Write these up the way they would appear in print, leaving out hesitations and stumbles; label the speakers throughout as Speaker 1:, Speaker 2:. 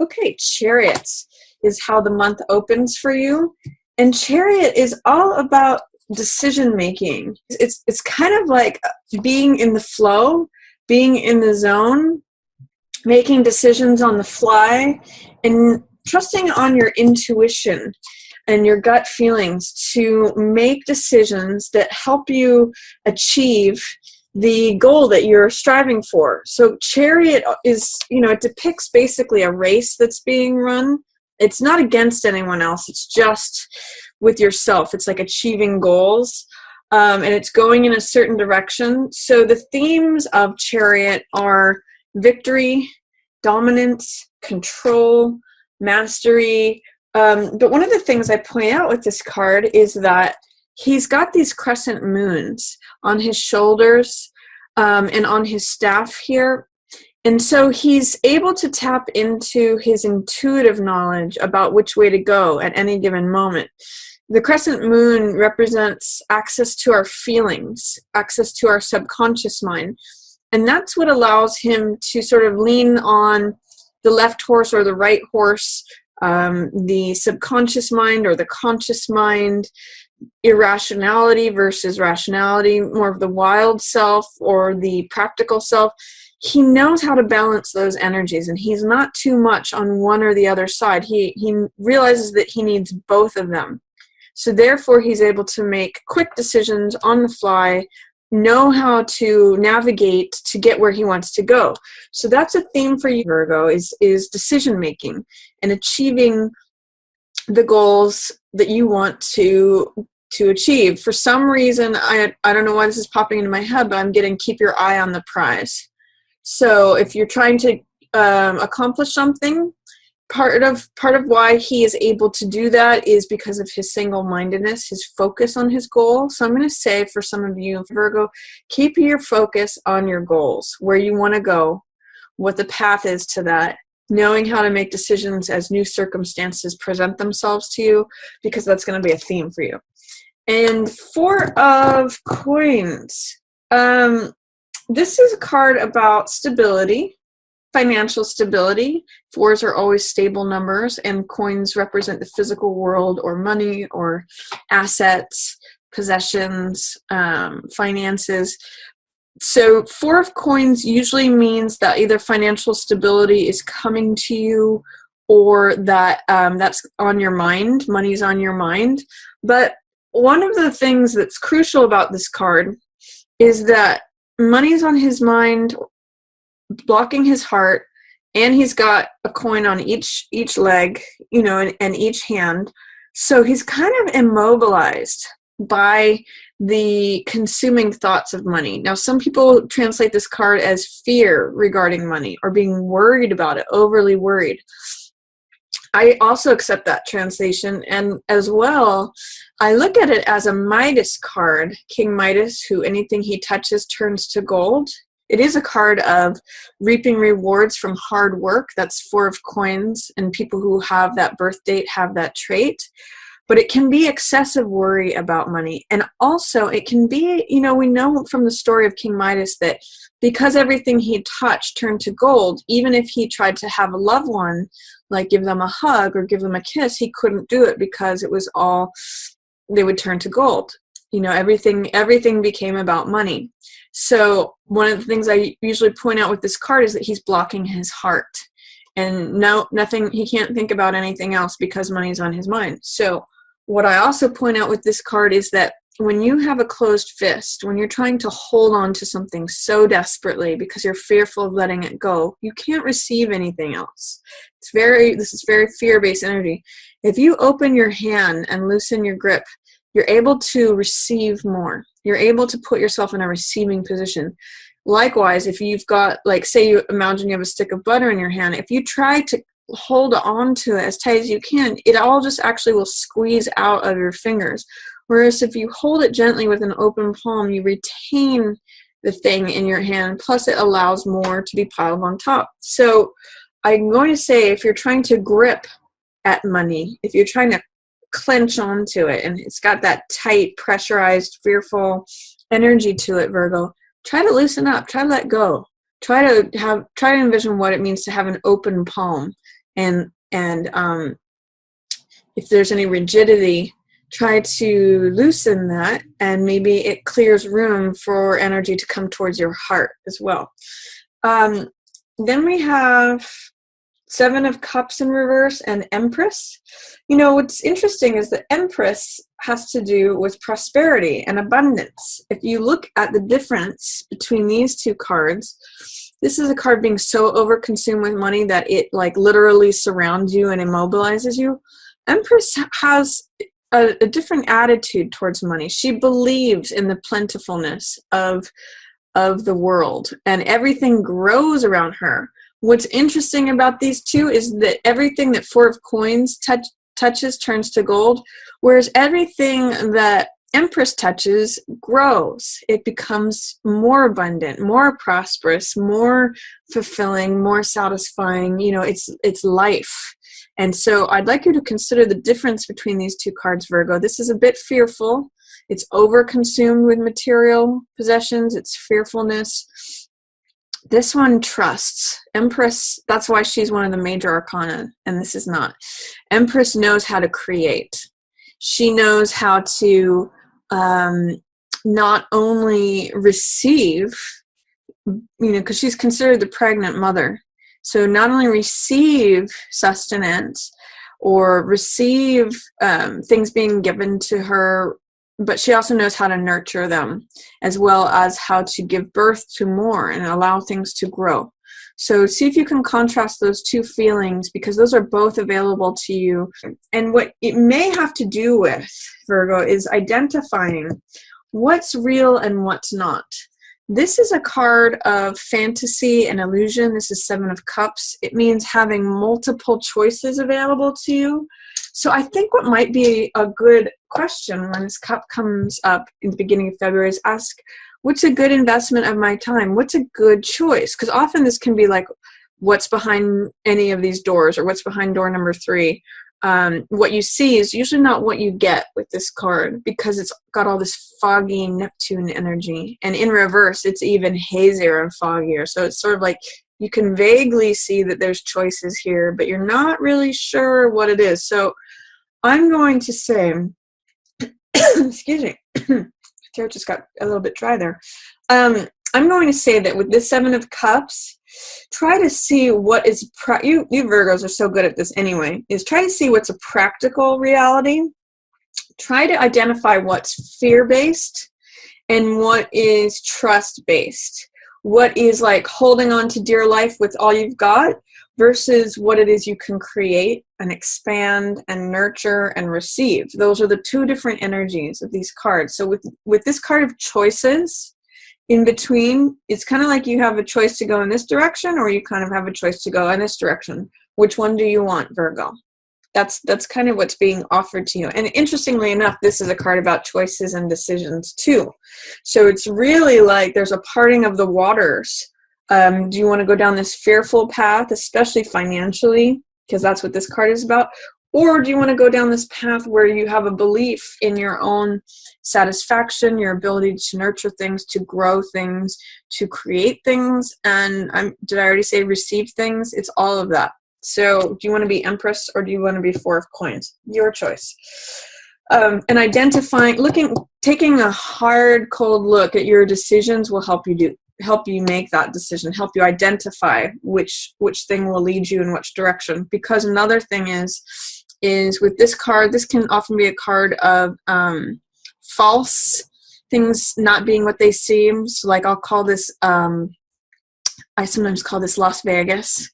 Speaker 1: Okay, Chariot is how the month opens for you. And Chariot is all about decision making. It's kind of like being in the flow, being in the zone, making decisions on the fly, and trusting on your intuition and your gut feelings to make decisions that help you achieve the goal that you're striving for. So Chariot is, it depicts basically a race that's being run. It's not against anyone else. It's just with yourself. It's like achieving goals, and it's going in a certain direction. So the themes of Chariot are victory, dominance, control, mastery. But one of the things I point out with this card is that he's got these crescent moons on his shoulders and on his staff here. And so he's able to tap into his intuitive knowledge about which way to go at any given moment. The crescent moon represents access to our feelings, access to our subconscious mind. And that's what allows him to sort of lean on the left horse or the right horse, the subconscious mind or the conscious mind, irrationality versus rationality, more of the wild self or the practical self. He knows how to balance those energies, and he's not too much on one or the other side. He realizes that he needs both of them. So therefore, he's able to make quick decisions on the fly, know how to navigate to get where he wants to go. So that's a theme for you, Virgo, is decision making and achieving the goals that you want to achieve. For some reason, I don't know why this is popping into my head, but I'm getting keep your eye on the prize. So if you're trying to accomplish something, part of why he is able to do that is because of his single-mindedness, his focus on his goal. So I'm going to say for some of you, Virgo, keep your focus on your goals, where you want to go, what the path is to that, knowing how to make decisions as new circumstances present themselves to you, because that's going to be a theme for you. And Four of Coins. This is a card about stability, financial stability. Fours are always stable numbers, and coins represent the physical world or money or assets, possessions, finances. So Four of Coins usually means that either financial stability is coming to you or that that's on your mind, money's on your mind. But one of the things that's crucial about this card is that money's on his mind, blocking his heart, and he's got a coin on each leg, and each hand. So he's kind of immobilized by the consuming thoughts of money. Now, some people translate this card as fear regarding money or being worried about it, overly worried. I also accept that translation, and as well, I look at it as a Midas card, King Midas, who anything he touches turns to gold. It is a card of reaping rewards from hard work. That's Four of Coins, and people who have that birth date have that trait. But it can be excessive worry about money. And also it can be, we know from the story of King Midas that because everything he touched turned to gold, even if he tried to have a loved one, like give them a hug or give them a kiss, he couldn't do it because it was all, they would turn to gold. Everything became about money. So one of the things I usually point out with this card is that he's blocking his heart. And nothing, he can't think about anything else because money's on his mind. So what I also point out with this card is that when you have a closed fist, when you're trying to hold on to something so desperately because you're fearful of letting it go, you can't receive anything else. This is very fear-based energy. If you open your hand and loosen your grip, you're able to receive more. You're able to put yourself in a receiving position. Likewise, if you've got, say you imagine you have a stick of butter in your hand, if you try to hold on to it as tight as you can, it all just actually will squeeze out of your fingers. Whereas if you hold it gently with an open palm, you retain the thing in your hand, plus it allows more to be piled on top. So I'm going to say, if you're trying to grip at money, if you're trying to clench onto it and it's got that tight, pressurized, fearful energy to it, Virgo, try to loosen up, try to let go. Try to envision what it means to have an open palm And if there's any rigidity, try to loosen that, and maybe it clears room for energy to come towards your heart as well. Then we have Seven of Cups in reverse and Empress. You know, what's interesting is the Empress has to do with prosperity and abundance. If you look at the difference between these two cards, this is a card being so overconsumed with money that it like literally surrounds you and immobilizes you. Empress has a different attitude towards money. She believes in the plentifulness of the world, and everything grows around her. What's interesting about these two is that everything that Four of Coins touches turns to gold, whereas everything that Empress touches grows. It becomes more abundant, more prosperous, more fulfilling, more satisfying. You know, it's life. And so I'd like you to consider the difference between these two cards, Virgo. This is a bit fearful. It's overconsumed with material possessions. It's fearfulness. This one trusts. Empress, that's why she's one of the major arcana, and this is not. Empress knows how to create. She knows how to not only receive, you know, because she's considered the pregnant mother. So not only receive sustenance or receive things being given to her, but she also knows how to nurture them, as well as how to give birth to more and allow things to grow. So see if you can contrast those two feelings, because those are both available to you. And what it may have to do with, Virgo, is identifying what's real and what's not. This is a card of fantasy and illusion. This is Seven of Cups. It means having multiple choices available to you. So I think what might be a good question when this cup comes up in the beginning of February is ask, what's a good investment of my time? What's a good choice? Because often this can be like, what's behind any of these doors, or what's behind door number 3. What you see is usually not what you get with this card, because it's got all this foggy Neptune energy. And in reverse, it's even hazier and foggier. So it's sort of like you can vaguely see that there's choices here, but you're not really sure what it is. So I'm going to say, excuse me, throat just got a little bit dry there. I'm going to say that with this Seven of Cups, try to see what is, you Virgos are so good at this anyway, is try to see what's a practical reality. Try to identify what's fear-based and what is trust-based. What is like holding on to dear life with all you've got versus what it is you can create and expand and nurture and receive. Those are the two different energies of these cards. So with this card of choices, in between, it's kind of like you have a choice to go in this direction, or you kind of have a choice to go in this direction. Which one do you want, Virgo? That's kind of what's being offered to you. And interestingly enough, this is a card about choices and decisions too. So it's really like there's a parting of the waters. Do you want to go down this fearful path, especially financially, because that's what this card is about? Or do you want to go down this path where you have a belief in your own satisfaction, your ability to nurture things, to grow things, to create things, and did I already say receive things? It's all of that. So do you want to be Empress, or do you want to be Four of Coins? Your choice. And identifying, taking a hard, cold look at your decisions will help you make that decision, help you identify which thing will lead you in which direction. Because another thing is with this card, this can often be a card of false things not being what they seem. So like I'll call this, I sometimes call this Las Vegas,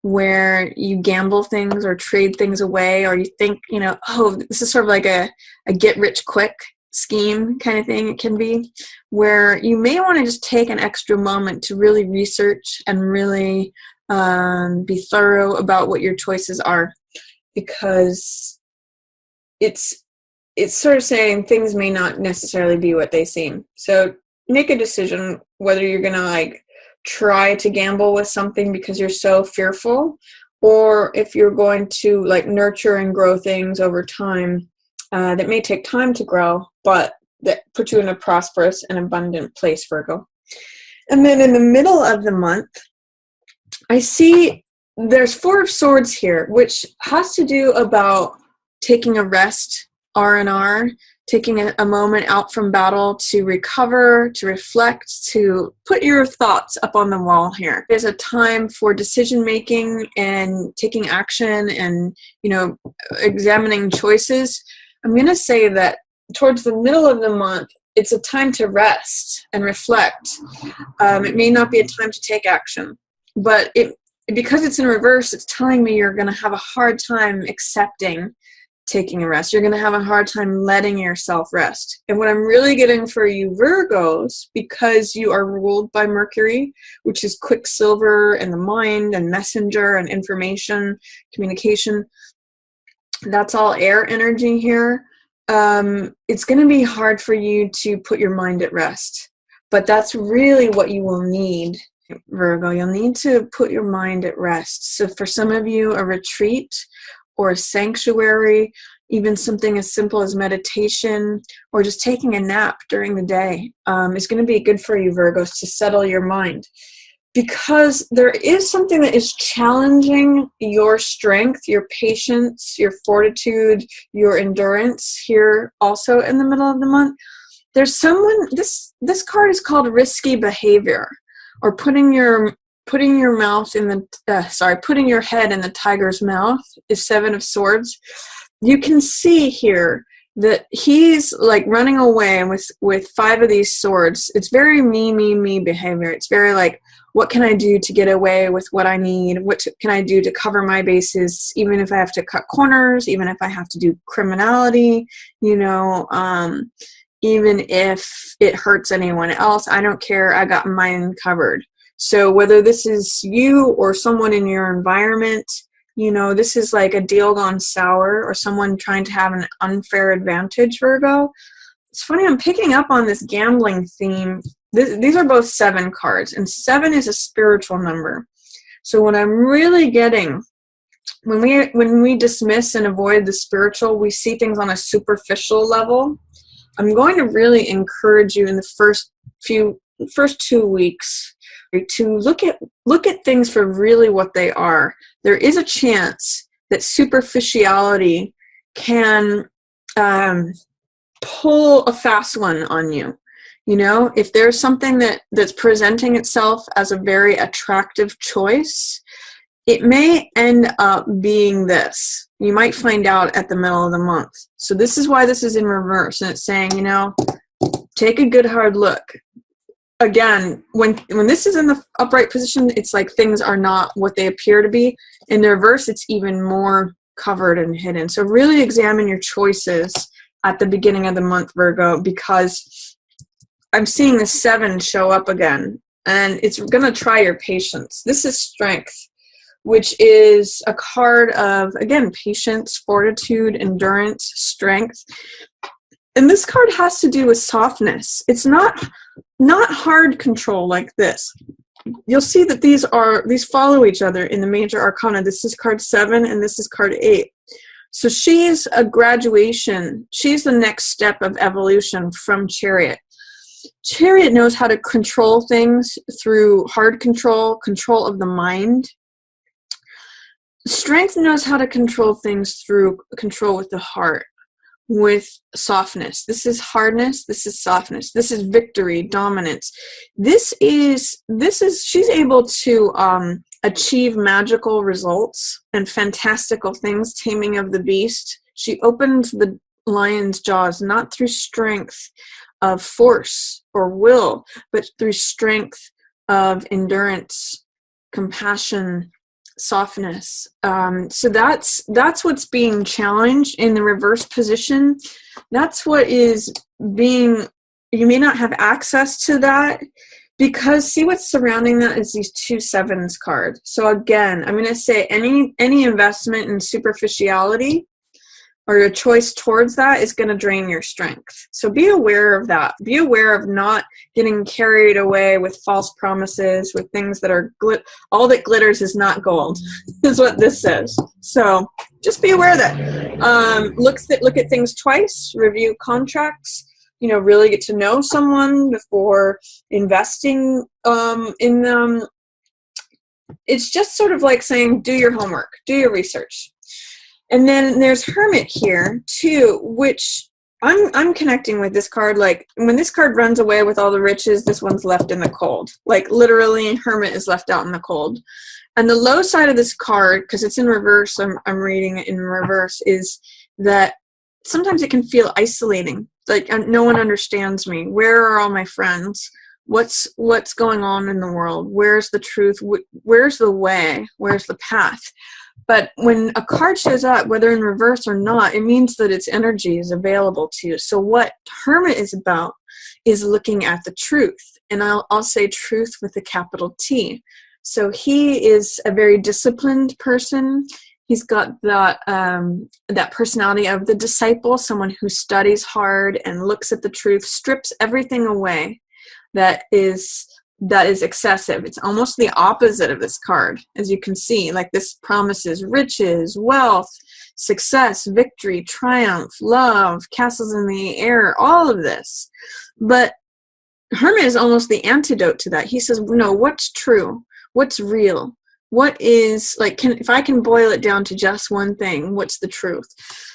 Speaker 1: where you gamble things or trade things away, or you think, you know, oh, this is sort of like a get rich quick scheme kind of thing. It can be where you may want to just take an extra moment to really research and really be thorough about what your choices are, because it's sort of saying things may not necessarily be what they seem. So make a decision whether you're going to like try to gamble with something because you're so fearful, or if you're going to like nurture and grow things over time that may take time to grow, but that put you in a prosperous and abundant place, Virgo. And then in the middle of the month, I see there's Four of Swords here, which has to do about taking a rest, R&R, taking a moment out from battle to recover, to reflect, to put your thoughts up on the wall here. There's a time for decision making and taking action and, examining choices. I'm going to say that towards the middle of the month, it's a time to rest and reflect. It may not be a time to take action, but because it's in reverse, it's telling me you're going to have a hard time accepting taking a rest. You're going to have a hard time letting yourself rest. And what I'm really getting for you Virgos, because you are ruled by Mercury, which is quicksilver and the mind and messenger and information, communication, that's all air energy here. It's going to be hard for you to put your mind at rest. But that's really what you will need, Virgo. You'll need to put your mind at rest. So for some of you, a retreat or a sanctuary, even something as simple as meditation or just taking a nap during the day is going to be good for you, Virgos, to settle your mind. Because there is something that is challenging your strength, your patience, your fortitude, your endurance here also in the middle of the month. There's someone, this card is called risky behavior, or putting your mouth in the, putting your head in the tiger's mouth is Seven of Swords. You can see here that he's like running away with five of these swords. It's very me behavior. It's very like, what can I do to get away with what I need? What can I do to cover my bases, even if I have to cut corners, even if I have to do criminality, even if it hurts anyone else, I don't care. I got mine covered. So whether this is you or someone in your environment, this is like a deal gone sour or someone trying to have an unfair advantage, Virgo. It's funny, I'm picking up on this gambling theme. These are both 7 cards, and 7 is a spiritual number. So what I'm really getting, when we dismiss and avoid the spiritual, we see things on a superficial level. I'm going to really encourage you in the first 2 weeks to look at things for really what they are. There is a chance that superficiality can pull a fast one on you. If there's something that's presenting itself as a very attractive choice, it may end up being this. You might find out at the middle of the month. So this is why this is in reverse, and it's saying, take a good hard look. Again, when this is in the upright position, it's like things are not what they appear to be. In the reverse, it's even more covered and hidden. So really examine your choices at the beginning of the month, Virgo, because I'm seeing the 7 show up again, and it's going to try your patience. This is Strength, which is a card of, again, patience, fortitude, endurance, strength. And this card has to do with softness. It's not hard control like this. You'll see that these follow each other in the major arcana. This is card 7 and this is card 8. So she's a graduation. She's the next step of evolution from Chariot. Chariot knows how to control things through hard control of the mind. Strength knows how to control things through control with the heart, with softness. This is hardness, this is softness, this is victory, dominance. She's able to achieve magical results and fantastical things, taming of the beast. She opened the lion's jaws not through strength of force or will, but through strength of endurance, compassion, softness. So that's what's being challenged in the reverse position. That's what is being, you may not have access to that, because see what's surrounding that is these 2 sevens cards. So again, I'm going to say any investment in superficiality or your choice towards that is going to drain your strength. So be aware of that. Be aware of not getting carried away with false promises, with things that are all that glitters is not gold, is what this says. So just be aware of that. Look at things twice, review contracts, really get to know someone before investing in them. it's just sort of like saying, do your homework, do your research. And then there's Hermit here too, which I'm connecting with this card. Like when this card runs away with all the riches, this one's left in the cold. Like literally, Hermit is left out in the cold. And the low side of this card, because it's in reverse, I'm reading it in reverse, is that sometimes it can feel isolating. Like no one understands me. Where are all my friends? What's going on in the world? Where's the truth? Where's the way? Where's the path? But when a card shows up, whether in reverse or not, it means that its energy is available to you. So what Hermit is about is looking at the truth. And I'll say truth with a capital T. So he is a very disciplined person. He's got that personality of the disciple, someone who studies hard and looks at the truth, strips everything away that is excessive. It's almost the opposite of this card, as you can see. Like this promises riches, wealth, success, victory, triumph, love, castles in the air, all of this. But Hermit is almost the antidote to that. He says, no, what's true? What's real? What is, like, if I can boil it down to just one thing, what's the truth?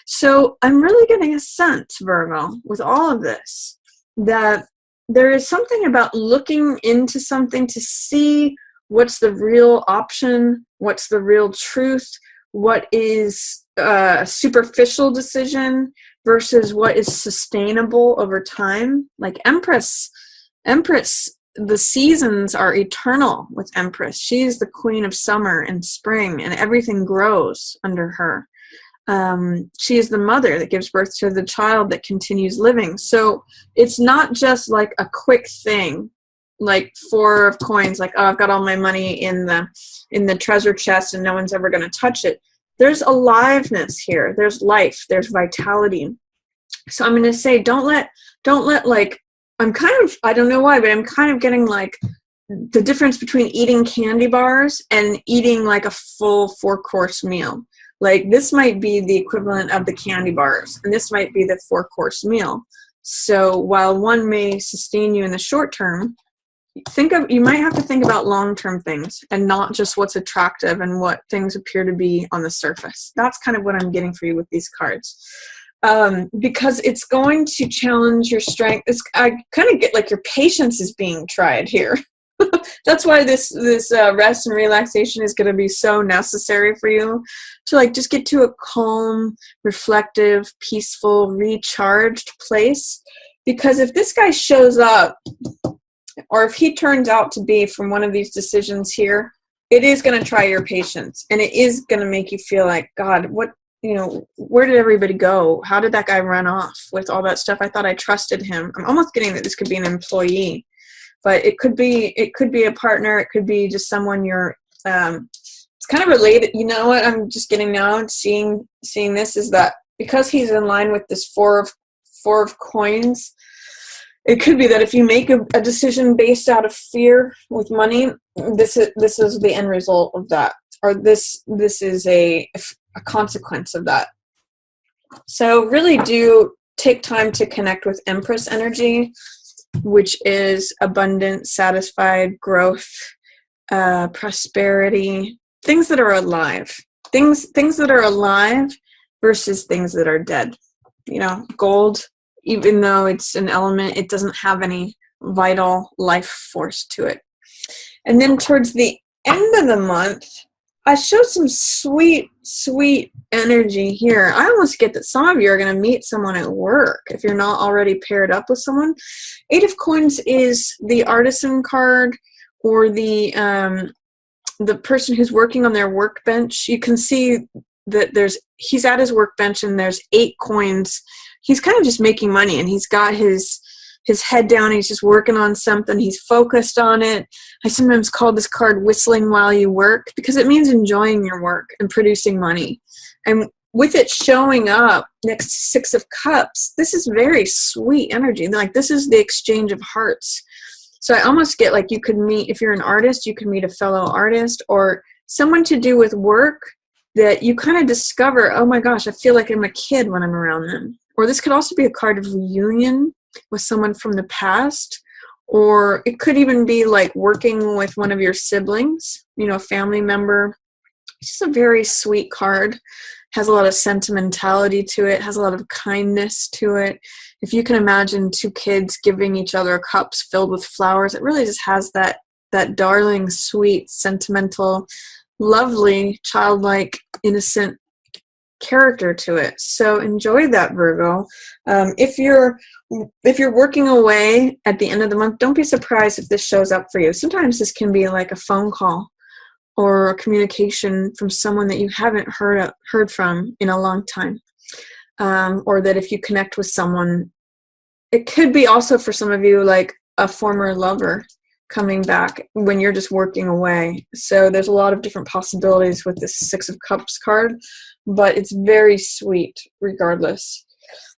Speaker 1: So I'm really getting a sense, Virgo, with all of this, that there is something about looking into something to see what's the real option, what's the real truth, what is a superficial decision versus what is sustainable over time. Like Empress, the seasons are eternal with Empress. She's the queen of summer and spring, and everything grows under her. She is the mother that gives birth to the child that continues living. So it's not just like a quick thing, like 4 of coins, like, oh, I've got all my money in the treasure chest and no one's ever going to touch it. There's aliveness here. There's life. There's vitality. So I'm going to say, don't let like, I don't know why, but I'm kind of getting like the difference between eating candy bars and eating like a full 4-course meal. Like this might be the equivalent of the candy bars, and this might be the 4-course meal. So while one may sustain you in the short term, you might have to think about long-term things and not just what's attractive and what things appear to be on the surface. That's kind of what I'm getting for you with these cards. Because it's going to challenge your strength. I kind of get like your patience is being tried here. That's why this rest and relaxation is going to be so necessary for you to like just get to a calm, reflective, peaceful, recharged place. Because if this guy shows up, or if he turns out to be from one of these decisions here, it is going to try your patience, and it is going to make you feel like, God, what, where did everybody go? How did that guy run off with all that stuff? I thought I trusted him. I'm almost getting that this could be an employee. But it could be a partner. It could be just someone you're. It's kind of related. You know what I'm just getting now and seeing this is that because he's in line with this four of coins. It could be that if you make a decision based out of fear with money, this is the end result of that, or this is a consequence of that. So really do take time to connect with Empress energy, which is abundant, satisfied, growth, prosperity, things that are alive. Things that are alive versus things that are dead. Gold, even though it's an element, it doesn't have any vital life force to it. And then towards the end of the month, I show some sweet, sweet energy here. I almost get that some of you are going to meet someone at work if you're not already paired up with someone. 8 of Coins is the artisan card, or the person who's working on their workbench. You can see that he's at his workbench and there's 8 coins. He's kind of just making money, and he's got his head down. He's just working on something. He's focused on it. I sometimes call this card whistling while you work, because it means enjoying your work and producing money. And with it showing up next to 6 of Cups, this is very sweet energy. Like this is the exchange of hearts. So I almost get like you could meet, if you're an artist, you can meet a fellow artist or someone to do with work that you kind of discover, oh my gosh, I feel like I'm a kid when I'm around them. Or this could also be a card of reunion with someone from the past, or it could even be like working with one of your siblings, a family member. It's just a very sweet card. Has a lot of sentimentality to it, has a lot of kindness to it. If you can imagine two kids giving each other cups filled with flowers, it really just has that darling, sweet, sentimental, lovely, childlike, innocent character to it. So enjoy that, Virgo. If you're working away at the end of the month, don't be surprised if this shows up for you. Sometimes this can be like a phone call or a communication from someone that you haven't heard from in a long time, or that if you connect with someone, it could be also for some of you like a former lover coming back when you're just working away. So there's a lot of different possibilities with this Six of Cups card, but it's very sweet regardless.